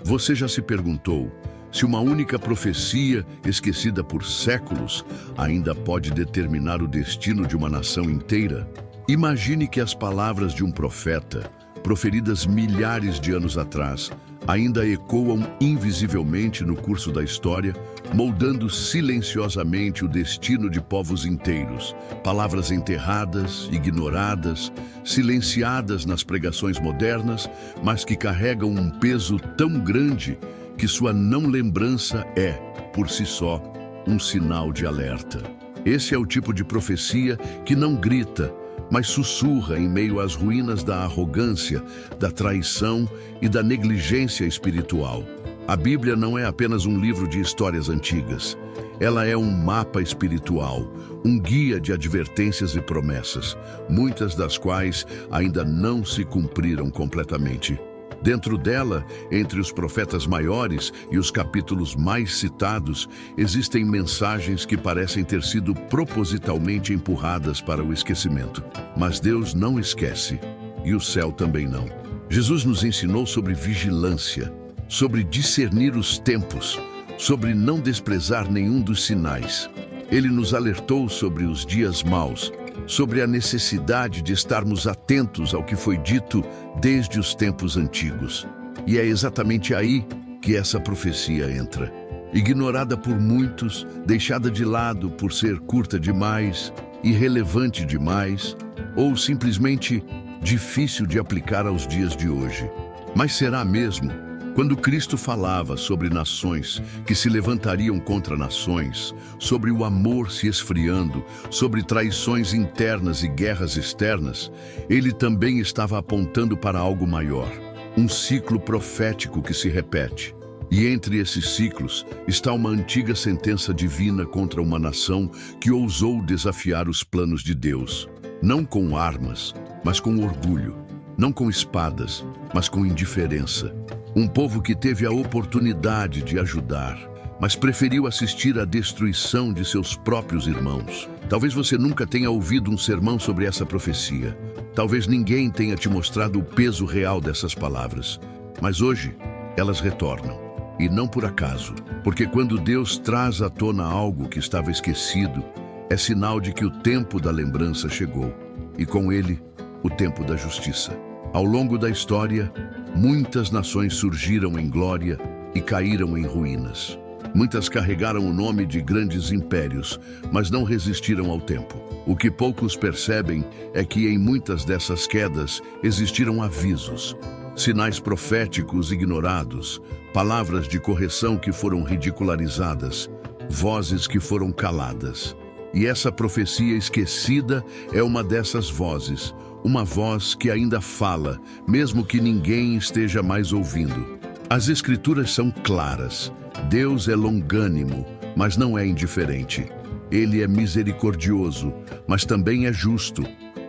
Você já se perguntou se uma única profecia, esquecida por séculos, ainda pode determinar o destino de uma nação inteira? Imagine que as palavras de um profeta, proferidas milhares de anos atrás, ainda ecoam invisivelmente no curso da história, moldando silenciosamente o destino de povos inteiros. Palavras enterradas, ignoradas, silenciadas nas pregações modernas, mas que carregam um peso tão grande que sua não lembrança é, por si só, um sinal de alerta. Esse é o tipo de profecia que não grita, mas sussurra em meio às ruínas da arrogância, da traição e da negligência espiritual. A Bíblia não é apenas um livro de histórias antigas. Ela é um mapa espiritual, um guia de advertências e promessas, muitas das quais ainda não se cumpriram completamente. Dentro dela, entre os profetas maiores e os capítulos mais citados, existem mensagens que parecem ter sido propositalmente empurradas para o esquecimento. Mas Deus não esquece, e o céu também não. Jesus nos ensinou sobre vigilância, sobre discernir os tempos, sobre não desprezar nenhum dos sinais. Ele nos alertou sobre os dias maus, sobre a necessidade de estarmos atentos ao que foi dito desde os tempos antigos. E é exatamente aí que essa profecia entra. Ignorada por muitos, deixada de lado por ser curta demais, irrelevante demais, ou simplesmente difícil de aplicar aos dias de hoje. Mas será mesmo? Quando Cristo falava sobre nações que se levantariam contra nações, sobre o amor se esfriando, sobre traições internas e guerras externas, ele também estava apontando para algo maior, um ciclo profético que se repete. E entre esses ciclos está uma antiga sentença divina contra uma nação que ousou desafiar os planos de Deus, não com armas, mas com orgulho, não com espadas, mas com indiferença. Um povo que teve a oportunidade de ajudar, mas preferiu assistir à destruição de seus próprios irmãos. Talvez você nunca tenha ouvido um sermão sobre essa profecia. Talvez ninguém tenha te mostrado o peso real dessas palavras. Mas hoje, elas retornam. E não por acaso. Porque quando Deus traz à tona algo que estava esquecido, é sinal de que o tempo da lembrança chegou. E com ele, o tempo da justiça. Ao longo da história, muitas nações surgiram em glória e caíram em ruínas. Muitas carregaram o nome de grandes impérios, mas não resistiram ao tempo. O que poucos percebem é que em muitas dessas quedas existiram avisos, sinais proféticos ignorados, palavras de correção que foram ridicularizadas, vozes que foram caladas. E essa profecia esquecida é uma dessas vozes, uma voz que ainda fala, mesmo que ninguém esteja mais ouvindo. As Escrituras são claras. Deus é longânimo, mas não é indiferente. Ele é misericordioso, mas também é justo.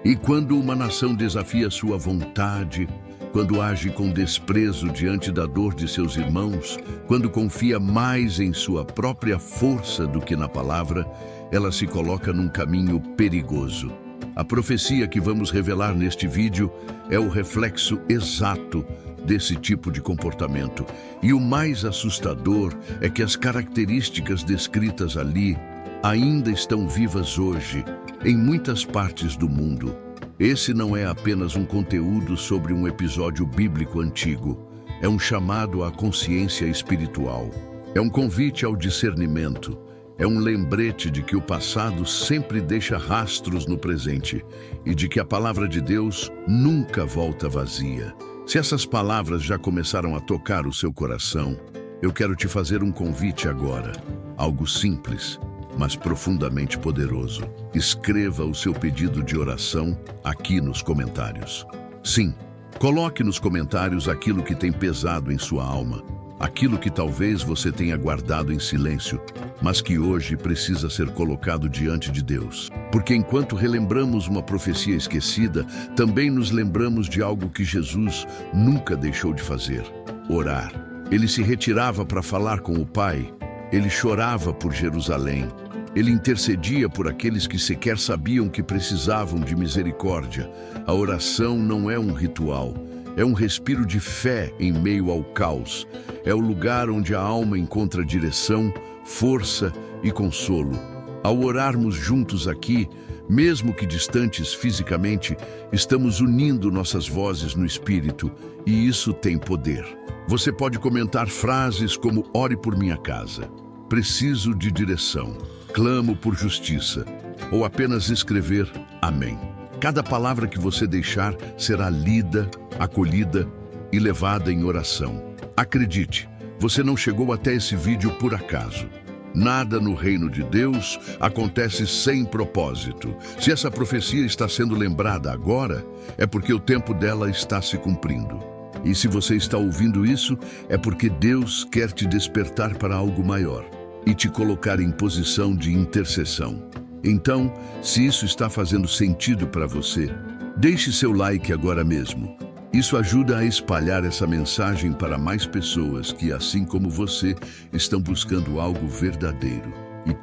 E quando uma nação desafia sua vontade, quando age com desprezo diante da dor de seus irmãos, quando confia mais em sua própria força do que na palavra, ela se coloca num caminho perigoso. A profecia que vamos revelar neste vídeo é o reflexo exato desse tipo de comportamento. E o mais assustador é que as características descritas ali ainda estão vivas hoje, em muitas partes do mundo. Esse não é apenas um conteúdo sobre um episódio bíblico antigo. É um chamado à consciência espiritual. É um convite ao discernimento. É um lembrete de que o passado sempre deixa rastros no presente e de que a palavra de Deus nunca volta vazia. Se essas palavras já começaram a tocar o seu coração, eu quero te fazer um convite agora. Algo simples, mas profundamente poderoso. Escreva o seu pedido de oração aqui nos comentários. Sim, coloque nos comentários aquilo que tem pesado em sua alma, aquilo que talvez você tenha guardado em silêncio, mas que hoje precisa ser colocado diante de Deus. Porque enquanto relembramos uma profecia esquecida, também nos lembramos de algo que Jesus nunca deixou de fazer: orar. Ele se retirava para falar com o Pai, ele chorava por Jerusalém, ele intercedia por aqueles que sequer sabiam que precisavam de misericórdia. A oração não é um ritual, é um respiro de fé em meio ao caos. é o lugar onde a alma encontra direção, força e consolo. Ao orarmos juntos aqui, mesmo que distantes fisicamente, estamos unindo nossas vozes no espírito e isso tem poder. Você pode comentar frases como "ore por minha casa", "preciso de direção", "clamo por justiça", ou apenas escrever "amém". Cada palavra que você deixar será lida, acolhida e levada em oração. Acredite, você não chegou até esse vídeo por acaso. Nada no reino de Deus acontece sem propósito. Se essa profecia está sendo lembrada agora, é porque o tempo dela está se cumprindo. E se você está ouvindo isso, é porque Deus quer te despertar para algo maior e te colocar em posição de intercessão. Então, se isso está fazendo sentido para você, deixe seu like agora mesmo. Isso ajuda a espalhar essa mensagem para mais pessoas que, assim como você, estão buscando algo verdadeiro. E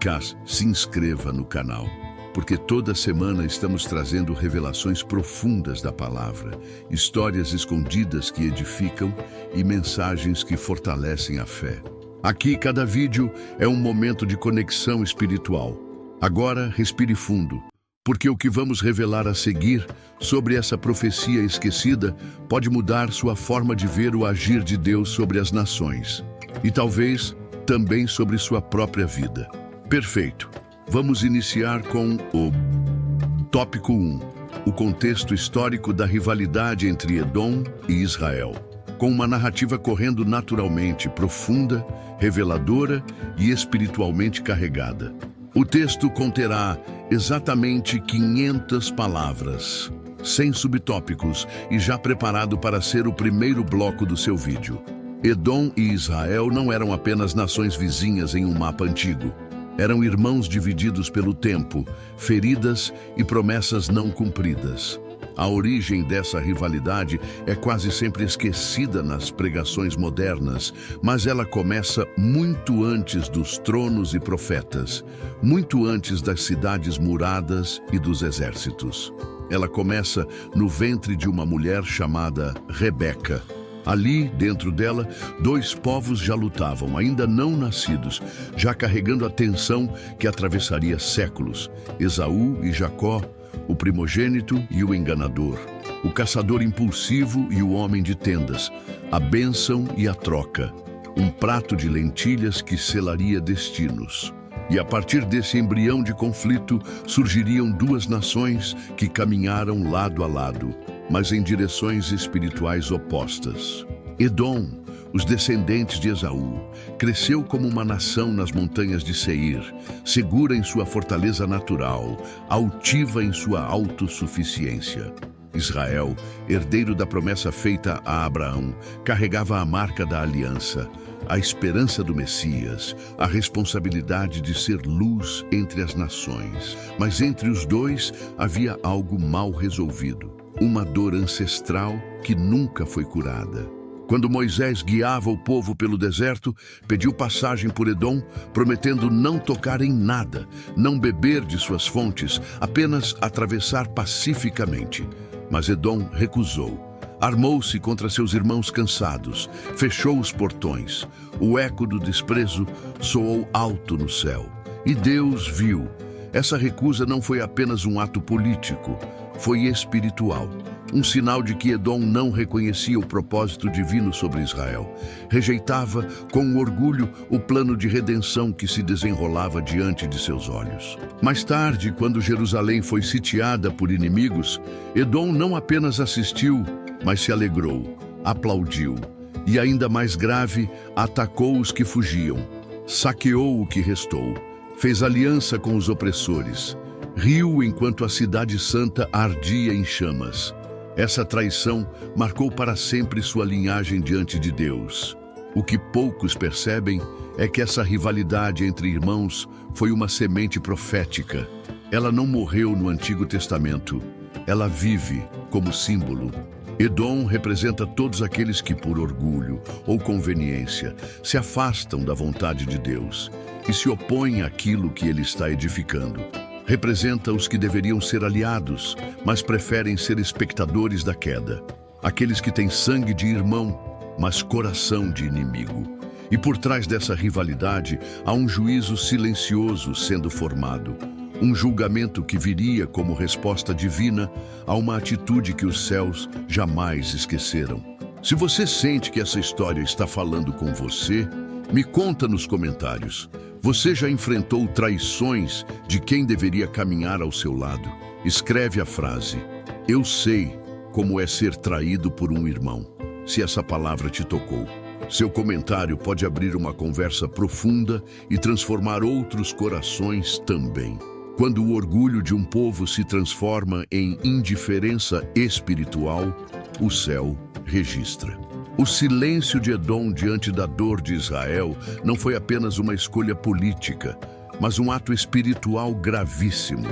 se inscreva no canal, porque toda semana estamos trazendo revelações profundas da palavra, histórias escondidas que edificam e mensagens que fortalecem a fé. Aqui, cada vídeo é um momento de conexão espiritual. Agora, respire fundo, porque o que vamos revelar a seguir sobre essa profecia esquecida pode mudar sua forma de ver o agir de Deus sobre as nações e talvez também sobre sua própria vida. Perfeito. Vamos iniciar com o tópico 1, o contexto histórico da rivalidade entre Edom e Israel, com uma narrativa correndo naturalmente, profunda, reveladora e espiritualmente carregada. O texto conterá exatamente 500 palavras, sem subtópicos e já preparado para ser o primeiro bloco do seu vídeo. Edom e Israel não eram apenas nações vizinhas em um mapa antigo. Eram irmãos divididos pelo tempo, feridas e promessas não cumpridas. A origem dessa rivalidade é quase sempre esquecida nas pregações modernas, mas ela começa muito antes dos tronos e profetas, muito antes das cidades muradas e dos exércitos. Ela começa no ventre de uma mulher chamada Rebeca. Ali, dentro dela, dois povos já lutavam, ainda não nascidos, já carregando a tensão que atravessaria séculos: Esaú e Jacó, o primogênito e o enganador, o caçador impulsivo e o homem de tendas, a bênção e a troca, um prato de lentilhas que selaria destinos. E a partir desse embrião de conflito surgiriam duas nações que caminharam lado a lado, mas em direções espirituais opostas. Edom, os descendentes de Esaú, cresceu como uma nação nas montanhas de Seir, segura em sua fortaleza natural, altiva em sua autossuficiência. Israel, herdeiro da promessa feita a Abraão, carregava a marca da aliança, a esperança do Messias, a responsabilidade de ser luz entre as nações. Mas entre os dois havia algo mal resolvido, uma dor ancestral que nunca foi curada. Quando Moisés guiava o povo pelo deserto, pediu passagem por Edom, prometendo não tocar em nada, não beber de suas fontes, apenas atravessar pacificamente. Mas Edom recusou. Armou-se contra seus irmãos cansados, fechou os portões. O eco do desprezo soou alto no céu. E Deus viu. Essa recusa não foi apenas um ato político, foi espiritual. Um sinal de que Edom não reconhecia o propósito divino sobre Israel. Rejeitava com orgulho o plano de redenção que se desenrolava diante de seus olhos. Mais tarde, quando Jerusalém foi sitiada por inimigos, Edom não apenas assistiu, mas se alegrou, aplaudiu e, ainda mais grave, atacou os que fugiam, saqueou o que restou, fez aliança com os opressores, riu enquanto a cidade santa ardia em chamas. Essa traição marcou para sempre sua linhagem diante de Deus. O que poucos percebem é que essa rivalidade entre irmãos foi uma semente profética. Ela não morreu no Antigo Testamento, ela vive como símbolo. Edom representa todos aqueles que, por orgulho ou conveniência, se afastam da vontade de Deus e se opõem àquilo que ele está edificando. Representa os que deveriam ser aliados, mas preferem ser espectadores da queda. Aqueles que têm sangue de irmão, mas coração de inimigo. E por trás dessa rivalidade há um juízo silencioso sendo formado. Um julgamento que viria como resposta divina a uma atitude que os céus jamais esqueceram. Se você sente que essa história está falando com você, me conta nos comentários. Você já enfrentou traições de quem deveria caminhar ao seu lado? Escreve a frase: "Eu sei como é ser traído por um irmão", se essa palavra te tocou. Seu comentário pode abrir uma conversa profunda e transformar outros corações também. Quando o orgulho de um povo se transforma em indiferença espiritual, o céu registra. O silêncio de Edom diante da dor de Israel não foi apenas uma escolha política, mas um ato espiritual gravíssimo.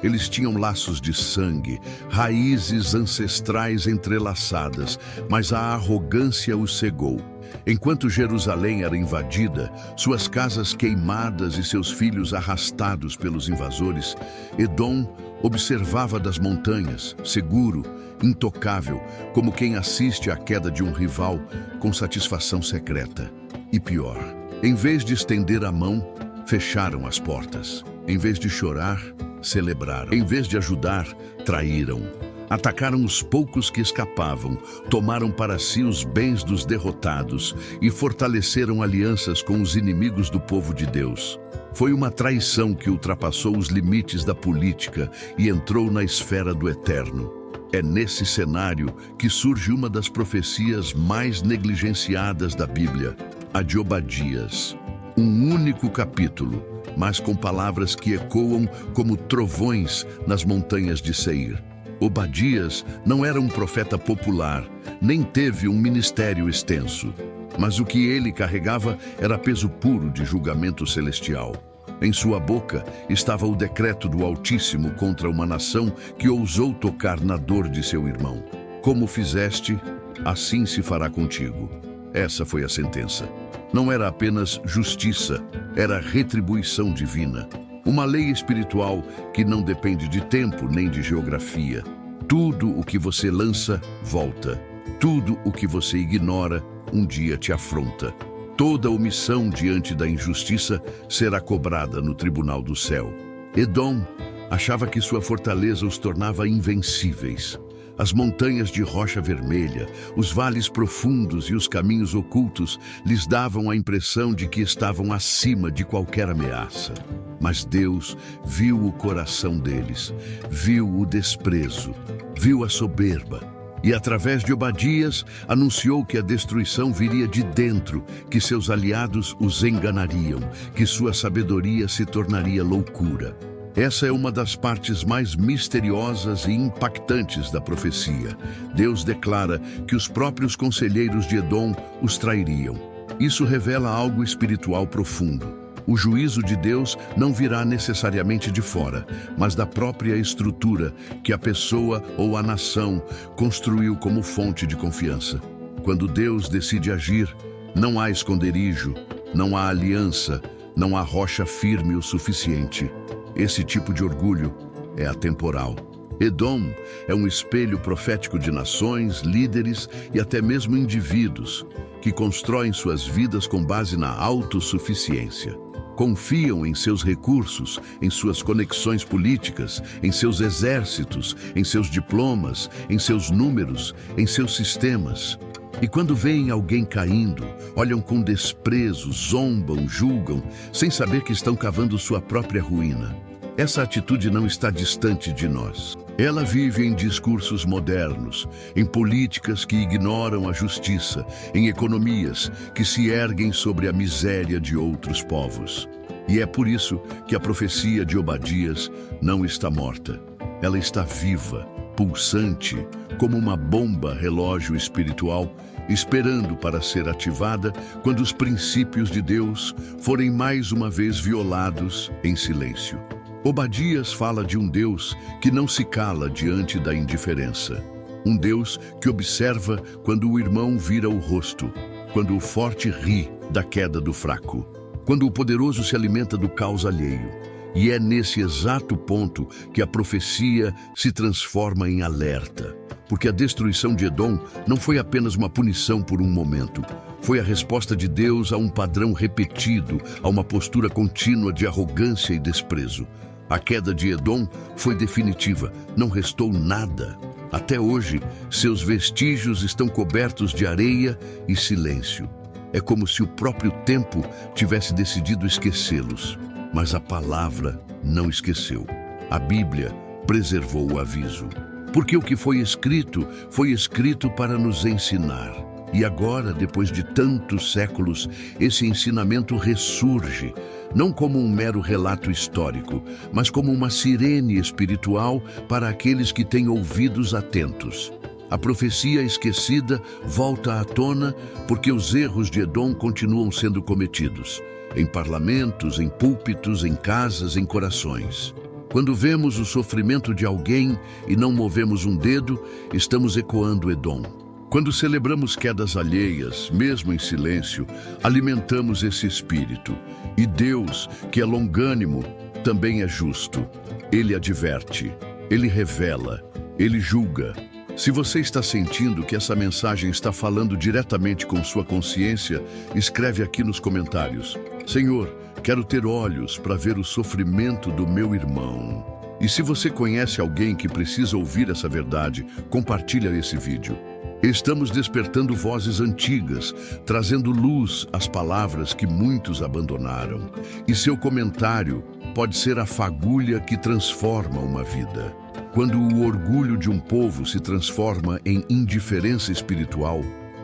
Eles tinham laços de sangue, raízes ancestrais entrelaçadas, mas a arrogância os cegou. Enquanto Jerusalém era invadida, suas casas queimadas e seus filhos arrastados pelos invasores, Edom observava das montanhas, seguro, intocável, como quem assiste à queda de um rival com satisfação secreta. E pior, em vez de estender a mão, fecharam as portas. Em vez de chorar, celebraram. Em vez de ajudar, traíram. Atacaram os poucos que escapavam, tomaram para si os bens dos derrotados e fortaleceram alianças com os inimigos do povo de Deus. Foi uma traição que ultrapassou os limites da política e entrou na esfera do eterno. É nesse cenário que surge uma das profecias mais negligenciadas da Bíblia, a de Obadias. Um único capítulo, mas com palavras que ecoam como trovões nas montanhas de Seir. Obadias não era um profeta popular, nem teve um ministério extenso, mas o que ele carregava era peso puro de julgamento celestial. Em sua boca estava o decreto do Altíssimo contra uma nação que ousou tocar na dor de seu irmão. Como fizeste, assim se fará contigo. Essa foi a sentença. Não era apenas justiça, era retribuição divina. Uma lei espiritual que não depende de tempo nem de geografia. Tudo o que você lança, volta. Tudo o que você ignora, um dia te afronta. Toda omissão diante da injustiça será cobrada no tribunal do céu. Edom achava que sua fortaleza os tornava invencíveis. As montanhas de rocha vermelha, os vales profundos e os caminhos ocultos lhes davam a impressão de que estavam acima de qualquer ameaça. Mas Deus viu o coração deles, viu o desprezo, viu a soberba. E através de Obadias anunciou que a destruição viria de dentro, que seus aliados os enganariam, que sua sabedoria se tornaria loucura. Essa é uma das partes mais misteriosas e impactantes da profecia. Deus declara que os próprios conselheiros de Edom os trairiam. Isso revela algo espiritual profundo. O juízo de Deus não virá necessariamente de fora, mas da própria estrutura que a pessoa ou a nação construiu como fonte de confiança. Quando Deus decide agir, não há esconderijo, não há aliança, não há rocha firme o suficiente. Esse tipo de orgulho é atemporal. Edom é um espelho profético de nações, líderes e até mesmo indivíduos que constroem suas vidas com base na autossuficiência. Confiam em seus recursos, em suas conexões políticas, em seus exércitos, em seus diplomas, em seus números, em seus sistemas. E quando veem alguém caindo, olham com desprezo, zombam, julgam, sem saber que estão cavando sua própria ruína. Essa atitude não está distante de nós. Ela vive em discursos modernos, em políticas que ignoram a justiça, em economias que se erguem sobre a miséria de outros povos. E é por isso que a profecia de Obadias não está morta. Ela está viva, pulsante, como uma bomba relógio espiritual, esperando para ser ativada quando os princípios de Deus forem mais uma vez violados em silêncio. Obadias fala de um Deus que não se cala diante da indiferença. Um Deus que observa quando o irmão vira o rosto, quando o forte ri da queda do fraco, quando o poderoso se alimenta do caos alheio. E é nesse exato ponto que a profecia se transforma em alerta. porque a destruição de Edom não foi apenas uma punição por um momento. Foi a resposta de Deus a um padrão repetido, a uma postura contínua de arrogância e desprezo. A queda de Edom foi definitiva, não restou nada. Até hoje, seus vestígios estão cobertos de areia e silêncio. É como se o próprio tempo tivesse decidido esquecê-los. Mas a palavra não esqueceu. A Bíblia preservou o aviso. Porque o que foi escrito para nos ensinar. E agora, depois de tantos séculos, esse ensinamento ressurge, não como um mero relato histórico, mas como uma sirene espiritual para aqueles que têm ouvidos atentos. A profecia esquecida volta à tona porque os erros de Edom continuam sendo cometidos. Em parlamentos, em púlpitos, em casas, em corações. Quando vemos o sofrimento de alguém e não movemos um dedo, estamos ecoando Edom. Quando celebramos quedas alheias, mesmo em silêncio, alimentamos esse espírito. E Deus, que é longânimo, também é justo. Ele adverte, Ele revela, Ele julga. Se você está sentindo que essa mensagem está falando diretamente com sua consciência, escreve aqui nos comentários. Senhor, quero ter olhos para ver o sofrimento do meu irmão. E se você conhece alguém que precisa ouvir essa verdade, compartilha esse vídeo. Estamos despertando vozes antigas, trazendo luz às palavras que muitos abandonaram. E seu comentário pode ser a fagulha que transforma uma vida. Quando o orgulho de um povo se transforma em indiferença espiritual,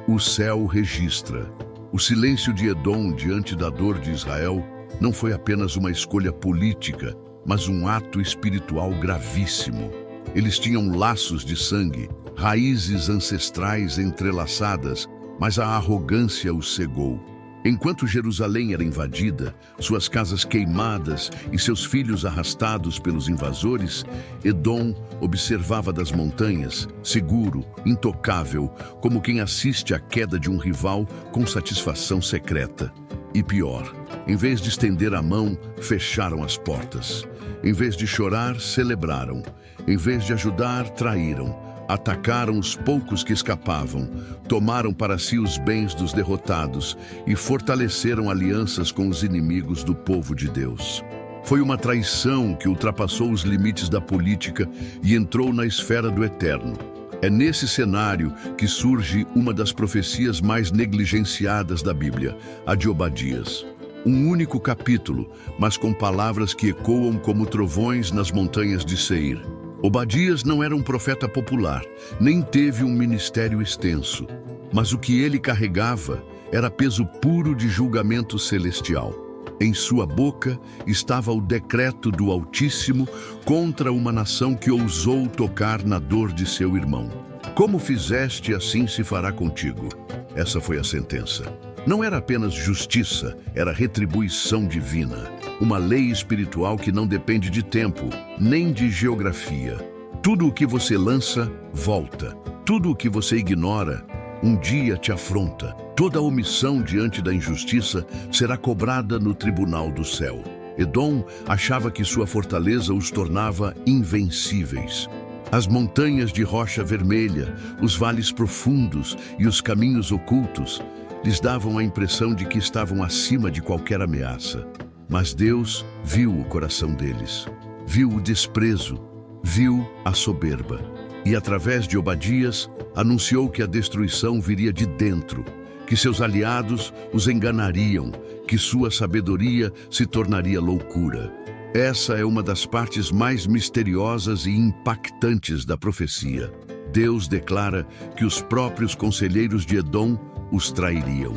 o céu registra. O silêncio de Edom diante da dor de Israel não foi apenas uma escolha política, mas um ato espiritual gravíssimo. Eles tinham laços de sangue, raízes ancestrais entrelaçadas, mas a arrogância os cegou. Enquanto Jerusalém era invadida, suas casas queimadas e seus filhos arrastados pelos invasores, Edom observava das montanhas, seguro, intocável, como quem assiste à queda de um rival com satisfação secreta. E pior, em vez de estender a mão, fecharam as portas. Em vez de chorar, celebraram. Em vez de ajudar, traíram. Atacaram os poucos que escapavam, tomaram para si os bens dos derrotados e fortaleceram alianças com os inimigos do povo de Deus. Foi uma traição que ultrapassou os limites da política e entrou na esfera do eterno. É nesse cenário que surge uma das profecias mais negligenciadas da Bíblia, a de Obadias. Um único capítulo, mas com palavras que ecoam como trovões nas montanhas de Seir. Obadias não era um profeta popular, nem teve um ministério extenso, mas o que ele carregava era peso puro de julgamento celestial. Em sua boca estava o decreto do Altíssimo contra uma nação que ousou tocar na dor de seu irmão. Como fizeste, assim se fará contigo. Essa foi a sentença. Não era apenas justiça, era retribuição divina. Uma lei espiritual que não depende de tempo, nem de geografia. Tudo o que você lança, volta. Tudo o que você ignora, um dia te afronta. Toda omissão diante da injustiça será cobrada no tribunal do céu. Edom achava que sua fortaleza os tornava invencíveis. As montanhas de rocha vermelha, os vales profundos e os caminhos ocultos lhes davam a impressão de que estavam acima de qualquer ameaça. Mas Deus viu o coração deles, viu o desprezo, viu a soberba. E através de Obadias, anunciou que a destruição viria de dentro, que seus aliados os enganariam, que sua sabedoria se tornaria loucura. Essa é uma das partes mais misteriosas e impactantes da profecia. Deus declara que os próprios conselheiros de Edom os trairiam.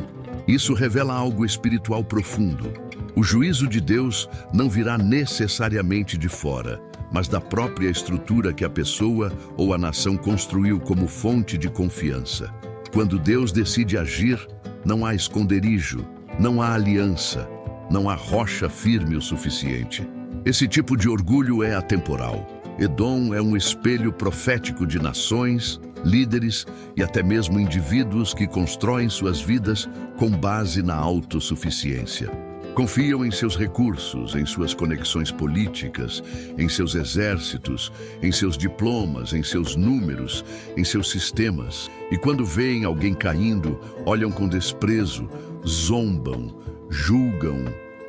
Isso revela algo espiritual profundo. O juízo de Deus não virá necessariamente de fora, mas da própria estrutura que a pessoa ou a nação construiu como fonte de confiança. Quando Deus decide agir, não há esconderijo, não há aliança, não há rocha firme o suficiente. Esse tipo de orgulho é atemporal. Edom é um espelho profético de nações, líderes e até mesmo indivíduos que constroem suas vidas com base na autossuficiência. Confiam em seus recursos, em suas conexões políticas, em seus exércitos, em seus diplomas, em seus números, em seus sistemas. E quando veem alguém caindo, olham com desprezo, zombam, julgam,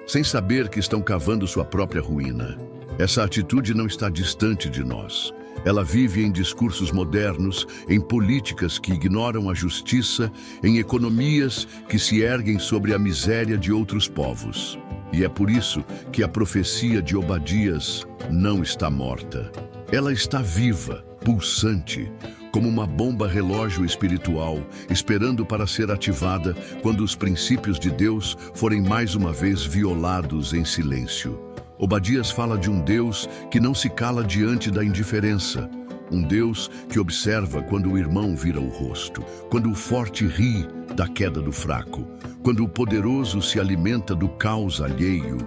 sem saber que estão cavando sua própria ruína. Essa atitude não está distante de nós. Ela vive em discursos modernos, em políticas que ignoram a justiça, em economias que se erguem sobre a miséria de outros povos. E é por isso que a profecia de Obadias não está morta. Ela está viva, pulsante, como uma bomba relógio espiritual, esperando para ser ativada quando os princípios de Deus forem mais uma vez violados em silêncio. Obadias fala de um Deus que não se cala diante da indiferença, um Deus que observa quando o irmão vira o rosto, quando o forte ri da queda do fraco, quando o poderoso se alimenta do caos alheio,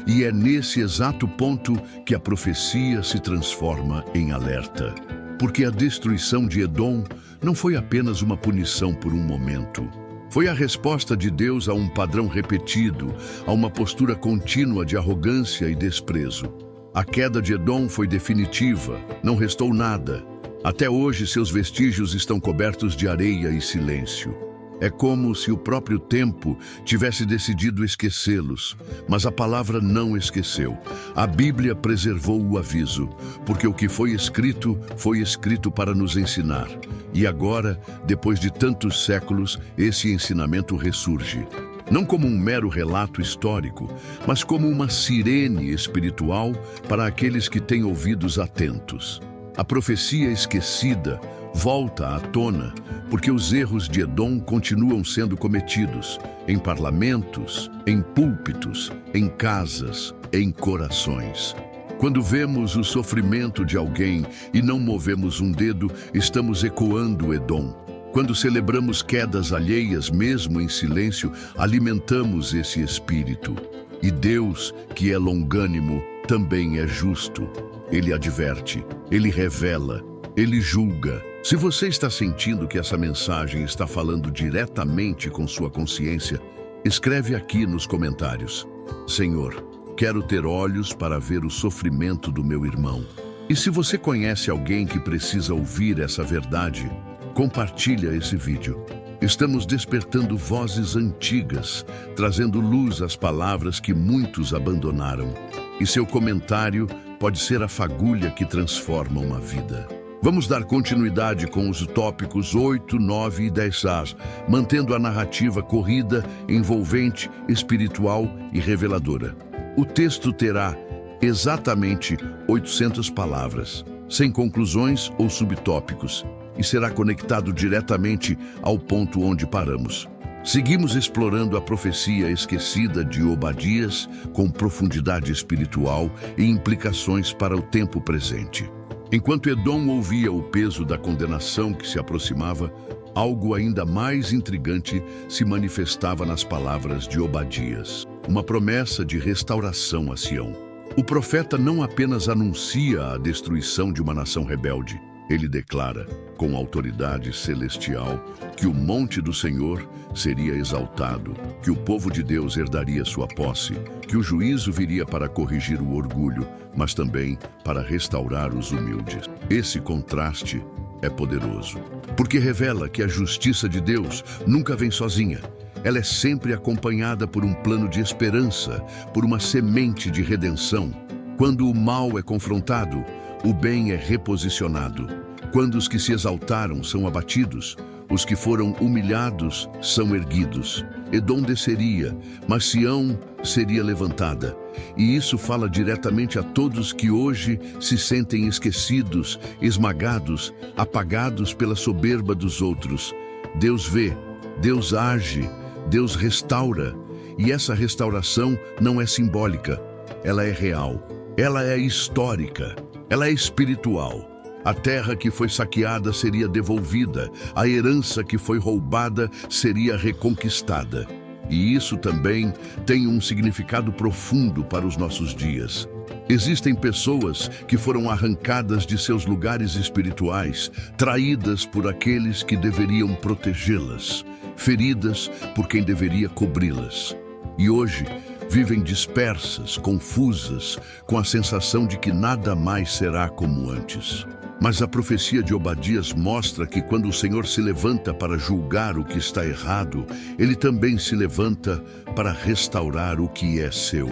e é nesse exato ponto que a profecia se transforma em alerta. Porque a destruição de Edom não foi apenas uma punição por um momento. Foi a resposta de Deus a um padrão repetido, a uma postura contínua de arrogância e desprezo. A queda de Edom foi definitiva, não restou nada. Até hoje seus vestígios estão cobertos de areia e silêncio. É como se o próprio tempo tivesse decidido esquecê-los, mas a palavra não esqueceu. A Bíblia preservou o aviso, porque o que foi escrito para nos ensinar. E agora, depois de tantos séculos, esse ensinamento ressurge. Não como um mero relato histórico, mas como uma sirene espiritual para aqueles que têm ouvidos atentos. A profecia esquecida volta à tona, porque os erros de Edom continuam sendo cometidos em parlamentos, em púlpitos, em casas, em corações. Quando vemos o sofrimento de alguém e não movemos um dedo, estamos ecoando Edom. Quando celebramos quedas alheias, mesmo em silêncio, alimentamos esse espírito. E Deus, que é longânimo, também é justo. Ele adverte, ele revela, ele julga. Se você está sentindo que essa mensagem está falando diretamente com sua consciência, escreve aqui nos comentários: Senhor, quero ter olhos para ver o sofrimento do meu irmão. E se você conhece alguém que precisa ouvir essa verdade, compartilha esse vídeo. Estamos despertando vozes antigas, trazendo luz às palavras que muitos abandonaram. E seu comentário pode ser a fagulha que transforma uma vida. Vamos dar continuidade com os tópicos 8, 9 e 10A, mantendo a narrativa corrida, envolvente, espiritual e reveladora. O texto terá exatamente 800 palavras, sem conclusões ou subtópicos, e será conectado diretamente ao ponto onde paramos. Seguimos explorando a profecia esquecida de Obadias com profundidade espiritual e implicações para o tempo presente. Enquanto Edom ouvia o peso da condenação que se aproximava, algo ainda mais intrigante se manifestava nas palavras de Obadias, uma promessa de restauração a Sião. O profeta não apenas anuncia a destruição de uma nação rebelde, ele declara, com autoridade celestial, que o monte do Senhor seria exaltado, que o povo de Deus herdaria sua posse, que o juízo viria para corrigir o orgulho, mas também para restaurar os humildes. Esse contraste é poderoso, porque revela que a justiça de Deus nunca vem sozinha. Ela é sempre acompanhada por um plano de esperança, por uma semente de redenção. Quando o mal é confrontado, o bem é reposicionado. Quando os que se exaltaram são abatidos, os que foram humilhados são erguidos. Edom desceria, mas Sião seria levantada. E isso fala diretamente a todos que hoje se sentem esquecidos, esmagados, apagados pela soberba dos outros. Deus vê, Deus age, Deus restaura. E essa restauração não é simbólica, ela é real, ela é histórica. Ela é espiritual. A terra que foi saqueada seria devolvida, a herança que foi roubada seria reconquistada. E isso também tem um significado profundo para os nossos dias. Existem pessoas que foram arrancadas de seus lugares espirituais, traídas por aqueles que deveriam protegê-las, feridas por quem deveria cobri-las. E hoje, Vivem dispersas, confusas, com a sensação de que nada mais será como antes. Mas a profecia de Obadias mostra que quando o Senhor se levanta para julgar o que está errado, Ele também se levanta para restaurar o que é seu.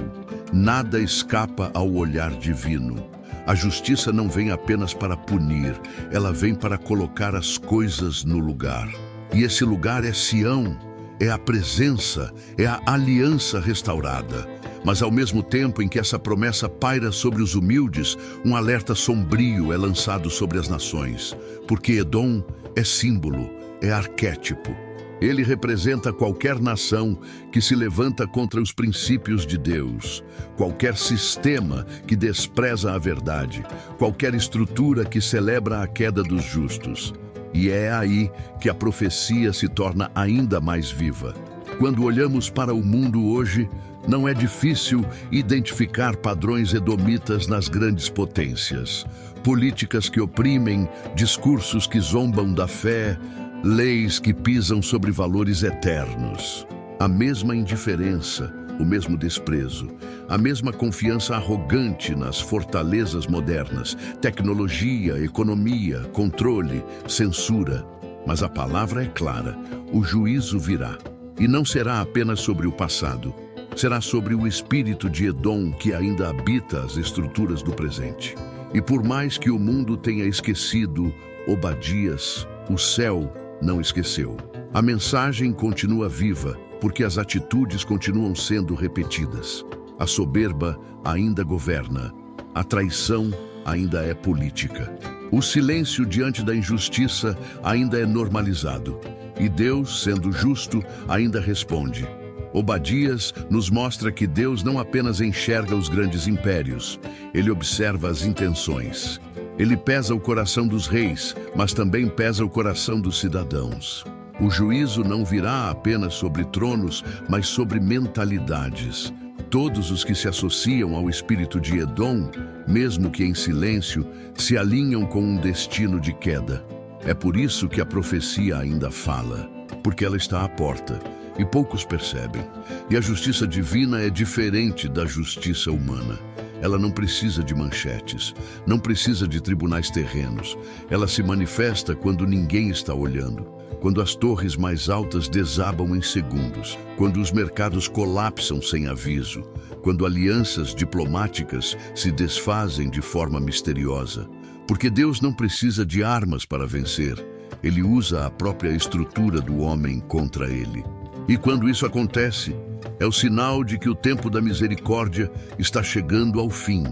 Nada escapa ao olhar divino. A justiça não vem apenas para punir, ela vem para colocar as coisas no lugar. E esse lugar é Sião, é a presença, é a aliança restaurada. Mas ao mesmo tempo em que essa promessa paira sobre os humildes, um alerta sombrio é lançado sobre as nações. Porque Edom é símbolo, é arquétipo. Ele representa qualquer nação que se levanta contra os princípios de Deus, qualquer sistema que despreza a verdade, qualquer estrutura que celebra a queda dos justos. E é aí que a profecia se torna ainda mais viva. Quando olhamos para o mundo hoje, não é difícil identificar padrões edomitas nas grandes potências. Políticas que oprimem, discursos que zombam da fé, leis que pisam sobre valores eternos. A mesma indiferença, o mesmo desprezo, a mesma confiança arrogante nas fortalezas modernas, tecnologia, economia, controle, censura. Mas a palavra é clara, o juízo virá. E não será apenas sobre o passado, será sobre o espírito de Edom que ainda habita as estruturas do presente. E por mais que o mundo tenha esquecido Obadias, o céu não esqueceu. A mensagem continua viva, porque as atitudes continuam sendo repetidas. A soberba ainda governa, a traição ainda é política. O silêncio diante da injustiça ainda é normalizado. E Deus, sendo justo, ainda responde. Obadias nos mostra que Deus não apenas enxerga os grandes impérios, Ele observa as intenções. Ele pesa o coração dos reis, mas também pesa o coração dos cidadãos. O juízo não virá apenas sobre tronos, mas sobre mentalidades. Todos os que se associam ao espírito de Edom, mesmo que em silêncio, se alinham com um destino de queda. É por isso que a profecia ainda fala, porque ela está à porta, e poucos percebem. E a justiça divina é diferente da justiça humana. Ela não precisa de manchetes, não precisa de tribunais terrenos. Ela se manifesta quando ninguém está olhando, quando as torres mais altas desabam em segundos, quando os mercados colapsam sem aviso, quando alianças diplomáticas se desfazem de forma misteriosa. Porque Deus não precisa de armas para vencer, Ele usa a própria estrutura do homem contra ele. E quando isso acontece, é o sinal de que o tempo da misericórdia está chegando ao fim.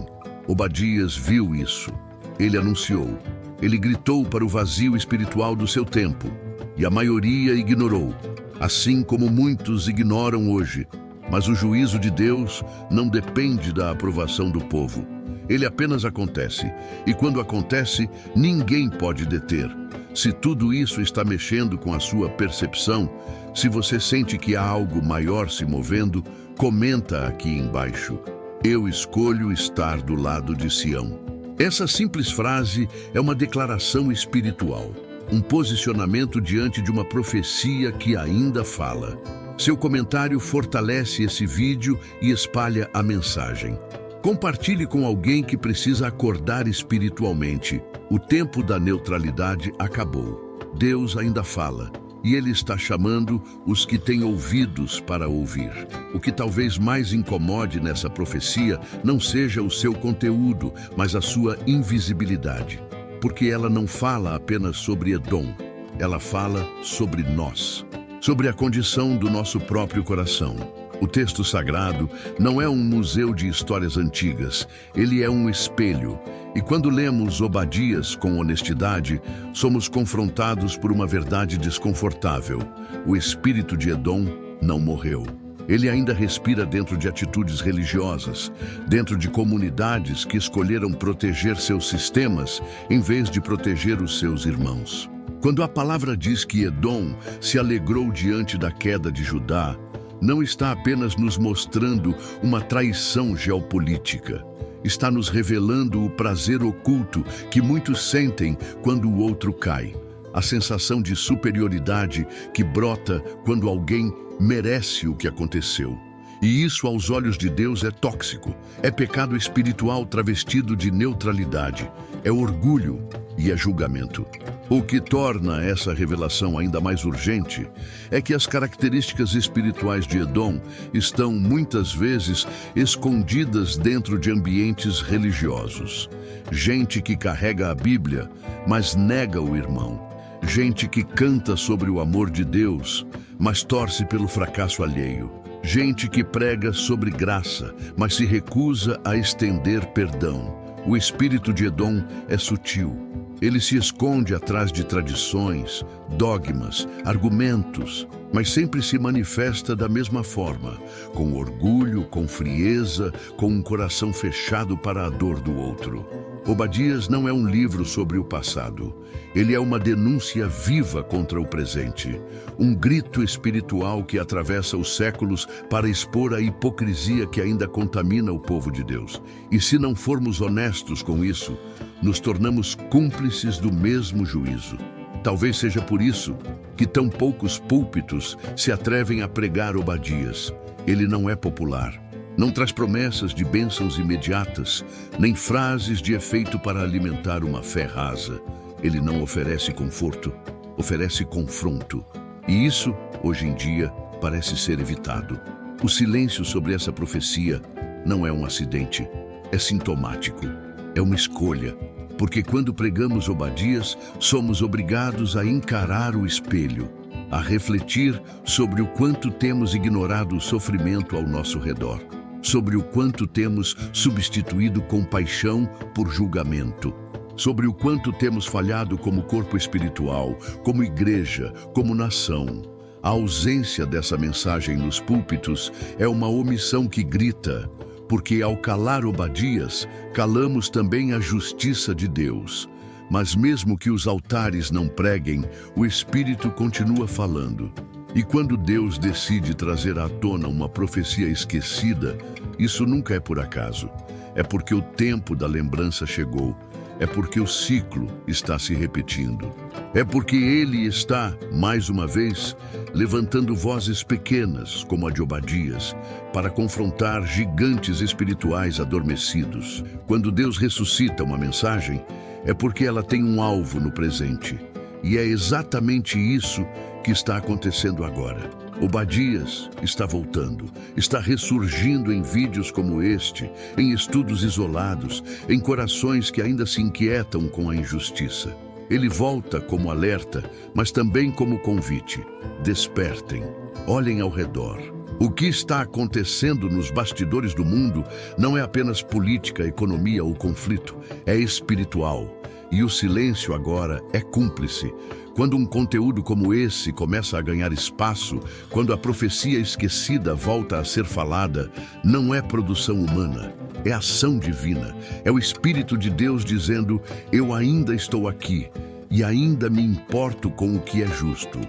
Obadias viu isso. Ele anunciou. Ele gritou para o vazio espiritual do seu tempo. E a maioria ignorou, assim como muitos ignoram hoje. Mas o juízo de Deus não depende da aprovação do povo. Ele apenas acontece. E quando acontece, ninguém pode deter. Se tudo isso está mexendo com a sua percepção, se você sente que há algo maior se movendo, comenta aqui embaixo. Eu escolho estar do lado de Sião. Essa simples frase é uma declaração espiritual, um posicionamento diante de uma profecia que ainda fala. Seu comentário fortalece esse vídeo e espalha a mensagem. Compartilhe com alguém que precisa acordar espiritualmente. O tempo da neutralidade acabou. Deus ainda fala, e Ele está chamando os que têm ouvidos para ouvir. O que talvez mais incomode nessa profecia não seja o seu conteúdo, mas a sua invisibilidade. Porque ela não fala apenas sobre Edom, ela fala sobre nós, sobre a condição do nosso próprio coração. O texto sagrado não é um museu de histórias antigas, ele é um espelho. E quando lemos Obadias com honestidade, somos confrontados por uma verdade desconfortável. O espírito de Edom não morreu. Ele ainda respira dentro de atitudes religiosas, dentro de comunidades que escolheram proteger seus sistemas em vez de proteger os seus irmãos. Quando a palavra diz que Edom se alegrou diante da queda de Judá, não está apenas nos mostrando uma traição geopolítica. Está nos revelando o prazer oculto que muitos sentem quando o outro cai. A sensação de superioridade que brota quando alguém merece o que aconteceu. E isso, aos olhos de Deus, é tóxico. É pecado espiritual travestido de neutralidade. É orgulho e é julgamento. O que torna essa revelação ainda mais urgente é que as características espirituais de Edom estão, muitas vezes, escondidas dentro de ambientes religiosos. Gente que carrega a Bíblia, mas nega o irmão. Gente que canta sobre o amor de Deus, mas torce pelo fracasso alheio. Gente que prega sobre graça, mas se recusa a estender perdão. O espírito de Edom é sutil. Ele se esconde atrás de tradições, dogmas, argumentos, mas sempre se manifesta da mesma forma, com orgulho, com frieza, com um coração fechado para a dor do outro. Obadias não é um livro sobre o passado. Ele é uma denúncia viva contra o presente, um grito espiritual que atravessa os séculos para expor a hipocrisia que ainda contamina o povo de Deus. E se não formos honestos com isso, nos tornamos cúmplices do mesmo juízo. Talvez seja por isso que tão poucos púlpitos se atrevem a pregar Obadias. Ele não é popular. Não traz promessas de bênçãos imediatas, nem frases de efeito para alimentar uma fé rasa. Ele não oferece conforto, oferece confronto. E isso, hoje em dia, parece ser evitado. O silêncio sobre essa profecia não é um acidente, é sintomático, é uma escolha. Porque quando pregamos Obadias, somos obrigados a encarar o espelho, a refletir sobre o quanto temos ignorado o sofrimento ao nosso redor, sobre o quanto temos substituído compaixão por julgamento, sobre o quanto temos falhado como corpo espiritual, como igreja, como nação. A ausência dessa mensagem nos púlpitos é uma omissão que grita, porque ao calar Obadias, calamos também a justiça de Deus. Mas mesmo que os altares não preguem, o Espírito continua falando. E quando Deus decide trazer à tona uma profecia esquecida, isso nunca é por acaso. É porque o tempo da lembrança chegou. É porque o ciclo está se repetindo. É porque Ele está, mais uma vez, levantando vozes pequenas, como a de Obadias, para confrontar gigantes espirituais adormecidos. Quando Deus ressuscita uma mensagem, é porque ela tem um alvo no presente. E é exatamente isso que está acontecendo agora. Obadias está voltando, está ressurgindo em vídeos como este, em estudos isolados, em corações que ainda se inquietam com a injustiça. Ele volta como alerta, mas também como convite. Despertem, olhem ao redor. O que está acontecendo nos bastidores do mundo não é apenas política, economia ou conflito, é espiritual. E o silêncio agora é cúmplice. Quando um conteúdo como esse começa a ganhar espaço, quando a profecia esquecida volta a ser falada, não é produção humana, é ação divina. É o Espírito de Deus dizendo: eu ainda estou aqui e ainda me importo com o que é justo.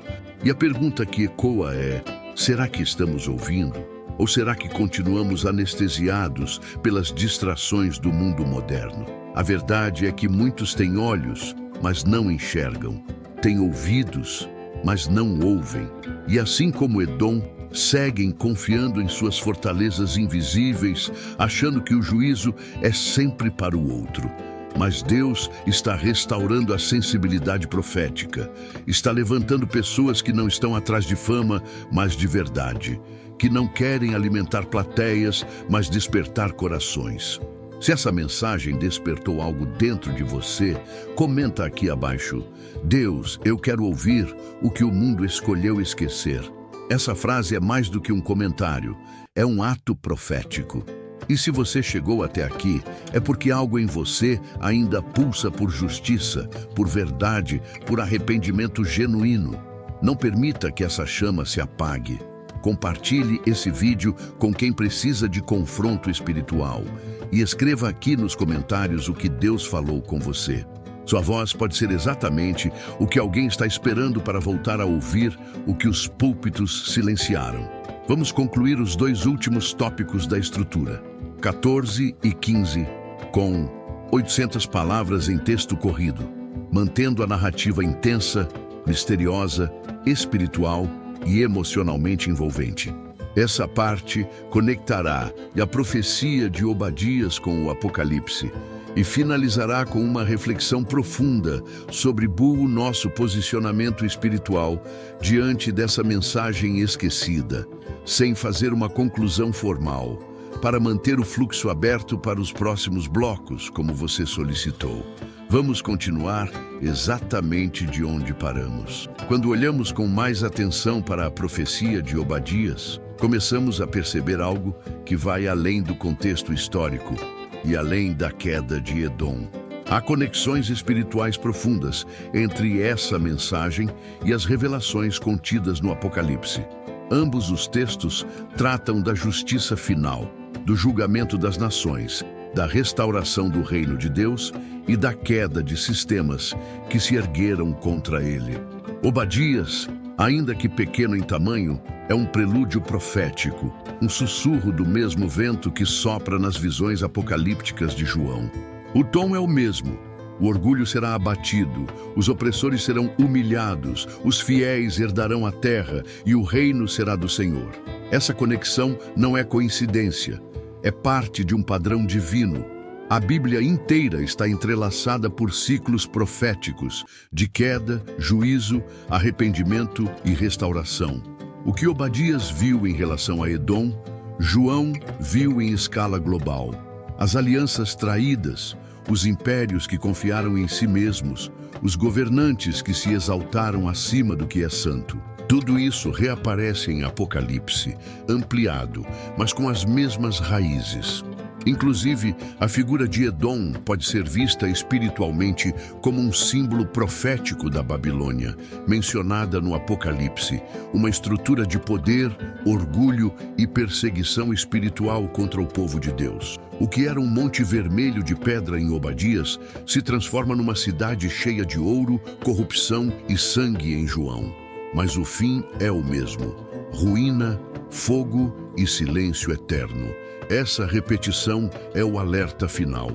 E a pergunta que ecoa é: será que estamos ouvindo? Ou será que continuamos anestesiados pelas distrações do mundo moderno? A verdade é que muitos têm olhos, mas não enxergam. Têm ouvidos, mas não ouvem. E assim como Edom, seguem confiando em suas fortalezas invisíveis, achando que o juízo é sempre para o outro. Mas Deus está restaurando a sensibilidade profética. Está levantando pessoas que não estão atrás de fama, mas de verdade. Que não querem alimentar plateias, mas despertar corações. Se essa mensagem despertou algo dentro de você, comenta aqui abaixo: Deus, eu quero ouvir o que o mundo escolheu esquecer. Essa frase é mais do que um comentário, é um ato profético. E se você chegou até aqui, é porque algo em você ainda pulsa por justiça, por verdade, por arrependimento genuíno. Não permita que essa chama se apague. Compartilhe esse vídeo com quem precisa de confronto espiritual. E escreva aqui nos comentários o que Deus falou com você. Sua voz pode ser exatamente o que alguém está esperando para voltar a ouvir o que os púlpitos silenciaram. Vamos concluir os dois últimos tópicos da estrutura, 14 e 15, com 800 palavras em texto corrido, mantendo a narrativa intensa, misteriosa, espiritual e emocionalmente envolvente. Essa parte conectará a profecia de Obadias com o Apocalipse e finalizará com uma reflexão profunda sobre o nosso posicionamento espiritual diante dessa mensagem esquecida, sem fazer uma conclusão formal, para manter o fluxo aberto para os próximos blocos, como você solicitou. Vamos continuar exatamente de onde paramos. Quando olhamos com mais atenção para a profecia de Obadias, começamos a perceber algo que vai além do contexto histórico e além da queda de Edom. Há conexões espirituais profundas entre essa mensagem e as revelações contidas no Apocalipse. Ambos os textos tratam da justiça final, do julgamento das nações, da restauração do reino de Deus e da queda de sistemas que se ergueram contra ele. Obadias, ainda que pequeno em tamanho, é um prelúdio profético, um sussurro do mesmo vento que sopra nas visões apocalípticas de João. O tom é o mesmo. O orgulho será abatido, os opressores serão humilhados, os fiéis herdarão a terra e o reino será do Senhor. Essa conexão não é coincidência, é parte de um padrão divino. A Bíblia inteira está entrelaçada por ciclos proféticos de queda, juízo, arrependimento e restauração. O que Obadias viu em relação a Edom, João viu em escala global. As alianças traídas, os impérios que confiaram em si mesmos, os governantes que se exaltaram acima do que é santo. Tudo isso reaparece em Apocalipse, ampliado, mas com as mesmas raízes. Inclusive, a figura de Edom pode ser vista espiritualmente como um símbolo profético da Babilônia, mencionada no Apocalipse, uma estrutura de poder, orgulho e perseguição espiritual contra o povo de Deus. O que era um monte vermelho de pedra em Obadias se transforma numa cidade cheia de ouro, corrupção e sangue em João. Mas o fim é o mesmo: ruína, fogo e silêncio eterno. Essa repetição é o alerta final.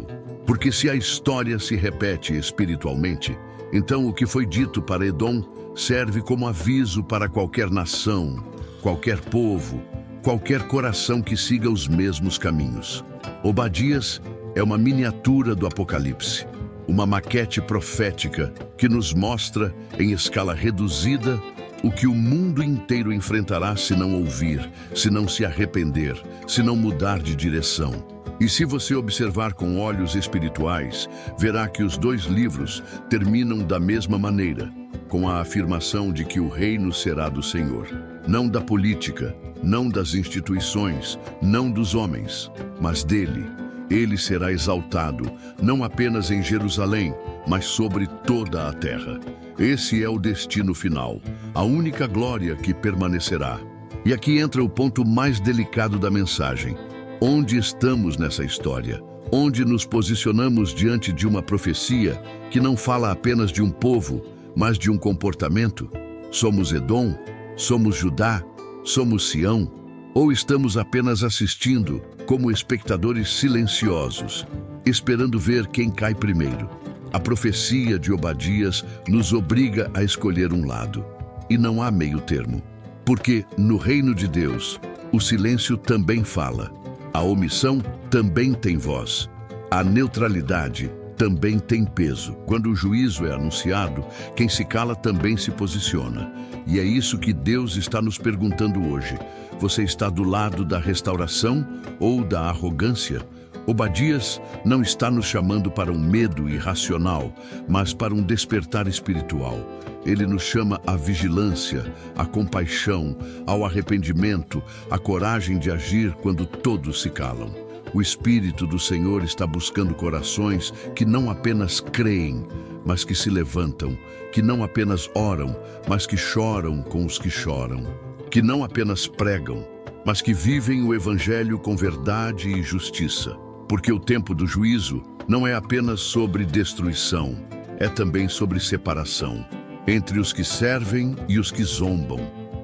Porque se a história se repete espiritualmente, então o que foi dito para Edom serve como aviso para qualquer nação, qualquer povo, qualquer coração que siga os mesmos caminhos. Obadias é uma miniatura do Apocalipse, uma maquete profética que nos mostra, em escala reduzida, o que o mundo inteiro enfrentará se não ouvir, se não se arrepender, se não mudar de direção. E se você observar com olhos espirituais, verá que os dois livros terminam da mesma maneira, com a afirmação de que o reino será do Senhor. Não da política, não das instituições, não dos homens, mas dele. Ele será exaltado, não apenas em Jerusalém, mas sobre toda a terra. Esse é o destino final, a única glória que permanecerá. E aqui entra o ponto mais delicado da mensagem. Onde estamos nessa história? Onde nos posicionamos diante de uma profecia que não fala apenas de um povo, mas de um comportamento? Somos Edom? Somos Judá? Somos Sião? Ou estamos apenas assistindo, como espectadores silenciosos, esperando ver quem cai primeiro? A profecia de Obadias nos obriga a escolher um lado. E não há meio termo. Porque, no reino de Deus, o silêncio também fala. A omissão também tem voz. A neutralidade também tem peso. Quando o juízo é anunciado, quem se cala também se posiciona. E é isso que Deus está nos perguntando hoje. Você está do lado da restauração ou da arrogância? Obadias não está nos chamando para um medo irracional, mas para um despertar espiritual. Ele nos chama à vigilância, à compaixão, ao arrependimento, à coragem de agir quando todos se calam. O Espírito do Senhor está buscando corações que não apenas creem, mas que se levantam, que não apenas oram, mas que choram com os que choram, que não apenas pregam, mas que vivem o Evangelho com verdade e justiça. Porque o tempo do juízo não é apenas sobre destruição, é também sobre separação. Entre os que servem e os que zombam,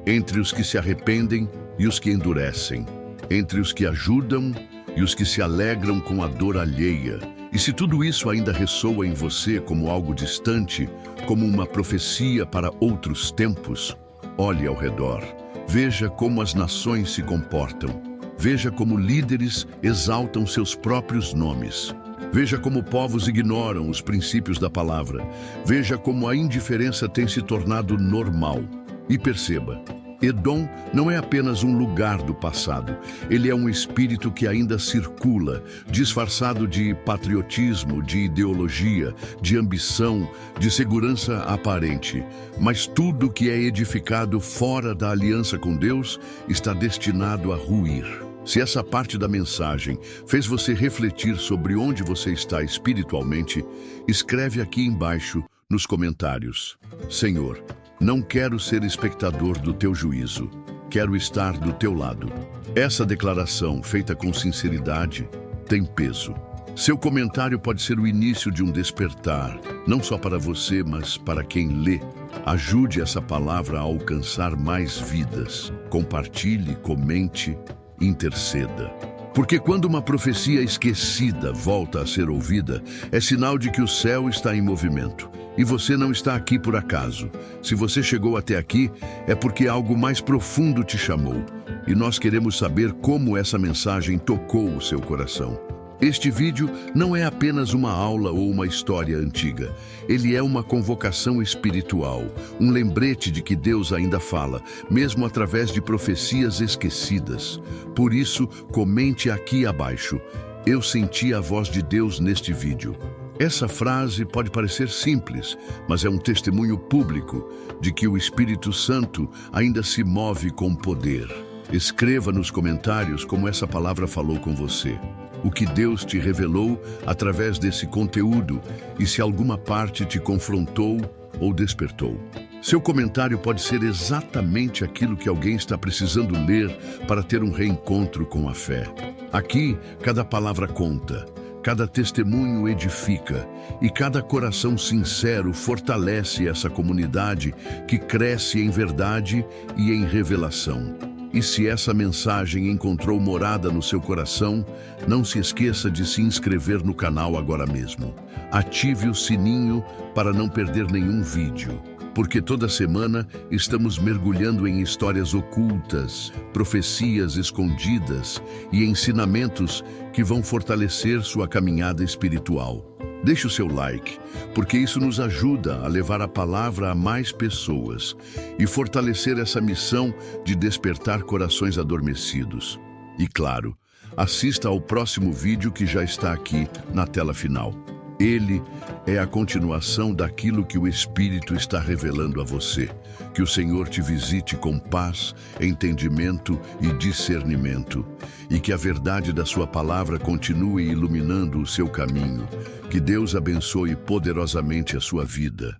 entre os que se arrependem e os que endurecem, entre os que ajudam e os que se alegram com a dor alheia. E se tudo isso ainda ressoa em você como algo distante, como uma profecia para outros tempos, olhe ao redor. Veja como as nações se comportam. Veja como líderes exaltam seus próprios nomes. Veja como povos ignoram os princípios da palavra. Veja como a indiferença tem se tornado normal. E perceba, Edom não é apenas um lugar do passado. Ele é um espírito que ainda circula, disfarçado de patriotismo, de ideologia, de ambição, de segurança aparente. Mas tudo que é edificado fora da aliança com Deus está destinado a ruir. Se essa parte da mensagem fez você refletir sobre onde você está espiritualmente, escreve aqui embaixo nos comentários: Senhor, não quero ser espectador do teu juízo, quero estar do teu lado. Essa declaração, feita com sinceridade, tem peso. Seu comentário pode ser o início de um despertar, não só para você, mas para quem lê. Ajude essa palavra a alcançar mais vidas. Compartilhe, comente, interceda. Porque quando uma profecia esquecida volta a ser ouvida, é sinal de que o céu está em movimento. E você não está aqui por acaso. Se você chegou até aqui, é porque algo mais profundo te chamou. E nós queremos saber como essa mensagem tocou o seu coração. Este vídeo não é apenas uma aula ou uma história antiga. Ele é uma convocação espiritual, um lembrete de que Deus ainda fala, mesmo através de profecias esquecidas. Por isso, comente aqui abaixo: eu senti a voz de Deus neste vídeo. Essa frase pode parecer simples, mas é um testemunho público de que o Espírito Santo ainda se move com poder. Escreva nos comentários como essa palavra falou com você. O que Deus te revelou através desse conteúdo e se alguma parte te confrontou ou despertou. Seu comentário pode ser exatamente aquilo que alguém está precisando ler para ter um reencontro com a fé. Aqui, cada palavra conta, cada testemunho edifica e cada coração sincero fortalece essa comunidade que cresce em verdade e em revelação. E se essa mensagem encontrou morada no seu coração, não se esqueça de se inscrever no canal agora mesmo. Ative o sininho para não perder nenhum vídeo, porque toda semana estamos mergulhando em histórias ocultas, profecias escondidas e ensinamentos que vão fortalecer sua caminhada espiritual. Deixe o seu like, porque isso nos ajuda a levar a palavra a mais pessoas e fortalecer essa missão de despertar corações adormecidos. E claro, assista ao próximo vídeo que já está aqui na tela final. Ele é a continuação daquilo que o Espírito está revelando a você. Que o Senhor te visite com paz, entendimento e discernimento. E que a verdade da sua palavra continue iluminando o seu caminho. Que Deus abençoe poderosamente a sua vida.